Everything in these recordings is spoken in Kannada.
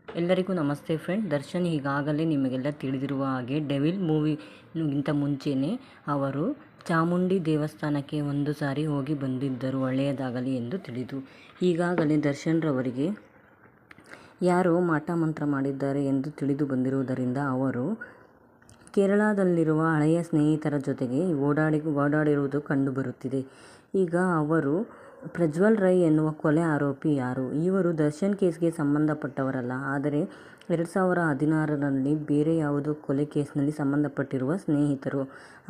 ಎಲ್ಲರಿಗೂ ನಮಸ್ತೆ ಫ್ರೆಂಡ್. ದರ್ಶನ್ ಈಗಾಗಲೇ ನಿಮಗೆಲ್ಲ ತಿಳಿದಿರುವ ಹಾಗೆ ಡೆವಿಲ್ ಮೂವಿಗಿಂತ ಮುಂಚೆಯೇ ಅವರು ಚಾಮುಂಡಿ ದೇವಸ್ಥಾನಕ್ಕೆ ಒಂದು ಸಾರಿ ಹೋಗಿ ಬಂದಿದ್ದರು, ಒಳ್ಳೆಯದಾಗಲಿ ಎಂದು ತಿಳಿದು. ಈಗಾಗಲೇ ದರ್ಶನ್ ರವರಿಗೆ ಯಾರೋ ಮಾಟ ಮಂತ್ರ ಮಾಡಿದ್ದಾರೆ ಎಂದು ತಿಳಿದು ಬಂದಿರುವುದರಿಂದ ಅವರು ಕೇರಳದಲ್ಲಿರುವ ಹಳೆಯ ಸ್ನೇಹಿತರ ಜೊತೆಗೆ ಓಡಾಡಿರುವುದು ಕಂಡುಬರುತ್ತಿದೆ. ಈಗ ಅವರು ಪ್ರಜ್ವಲ್ ರೈ ಎನ್ನುವ ಕೊಲೆ ಆರೋಪಿ ಯಾರು? ಇವರು ದರ್ಶನ್ ಕೇಸ್ಗೆ ಸಂಬಂಧಪಟ್ಟವರಲ್ಲ, ಆದರೆ 2016ರಲ್ಲಿ ಬೇರೆ ಯಾವುದೋ ಕೊಲೆ ಕೇಸ್ನಲ್ಲಿ ಸಂಬಂಧಪಟ್ಟಿರುವ ಸ್ನೇಹಿತರು.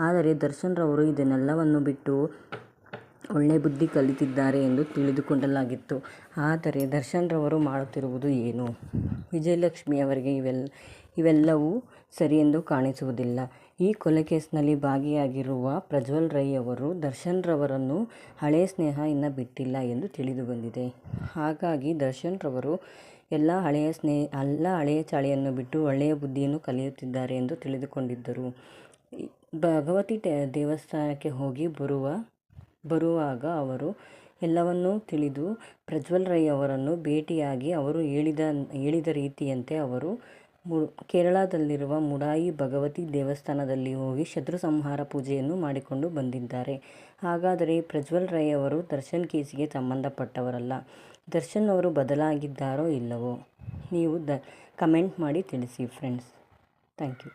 ಆದರೆ ದರ್ಶನ್ ರವರು ಇದನ್ನೆಲ್ಲವನ್ನು ಬಿಟ್ಟು ಒಳ್ಳೆ ಬುದ್ಧಿ ಕಲಿತಿದ್ದಾರೆ ಎಂದು ತಿಳಿದುಕೊಳ್ಳಲಾಗಿತ್ತು. ಆದರೆ ದರ್ಶನ್ ರವರು ಮಾಡುತ್ತಿರುವುದು ಏನು? ವಿಜಯಲಕ್ಷ್ಮಿ ಅವರಿಗೆ ಇವೆಲ್ಲವೂ ಸರಿಯೆಂದು ಕಾಣಿಸುವುದಿಲ್ಲ. ಈ ಕೊಲೆ ಕೇಸ್ನಲ್ಲಿ ಭಾಗಿಯಾಗಿರುವ ಪ್ರಜ್ವಲ್ ರೈ ಅವರು ದರ್ಶನ್ ರವರನ್ನು ಹಳೆಯ ಸ್ನೇಹ ಇನ್ನೂ ಬಿಟ್ಟಿಲ್ಲ ಎಂದು ತಿಳಿದು ಬಂದಿದೆ. ಹಾಗಾಗಿ ದರ್ಶನ್ ರವರು ಎಲ್ಲ ಹಳೆಯ ಚಾಳಿಯನ್ನು ಬಿಟ್ಟು ಒಳ್ಳೆಯ ಬುದ್ಧಿಯನ್ನು ಕಲಿಯುತ್ತಿದ್ದಾರೆ ಎಂದು ತಿಳಿದುಕೊಂಡಿದ್ದರು. ಭಗವತಿ ದೇವಸ್ಥಾನಕ್ಕೆ ಹೋಗಿ ಬರುವಾಗ ಅವರು ಎಲ್ಲವನ್ನೂ ತಿಳಿದು ಪ್ರಜ್ವಲ್ ರೈ ಅವರನ್ನು ಭೇಟಿಯಾಗಿ ಅವರು ಹೇಳಿದ ರೀತಿಯಂತೆ ಅವರು ಕೇರಳದಲ್ಲಿರುವ ಮುಡಾಯಿ ಭಗವತಿ ದೇವಸ್ಥಾನದಲ್ಲಿ ಹೋಗಿ ಶತ್ರು ಸಂಹಾರ ಪೂಜೆಯನ್ನು ಮಾಡಿಕೊಂಡು ಬಂದಿದ್ದಾರೆ. ಹಾಗಾದರೆ ಪ್ರಜ್ವಲ್ ರೈ ಅವರು ದರ್ಶನ್ ಕೇಸಿಗೆ ಸಂಬಂಧಪಟ್ಟವರಲ್ಲ. ದರ್ಶನ್ ಅವರು ಬದಲಾಗಿದ್ದಾರೋ ಇಲ್ಲವೋ? ನೀವು ಕಮೆಂಟ್ ಮಾಡಿ ತಿಳಿಸಿ ಫ್ರೆಂಡ್ಸ್. Thank you.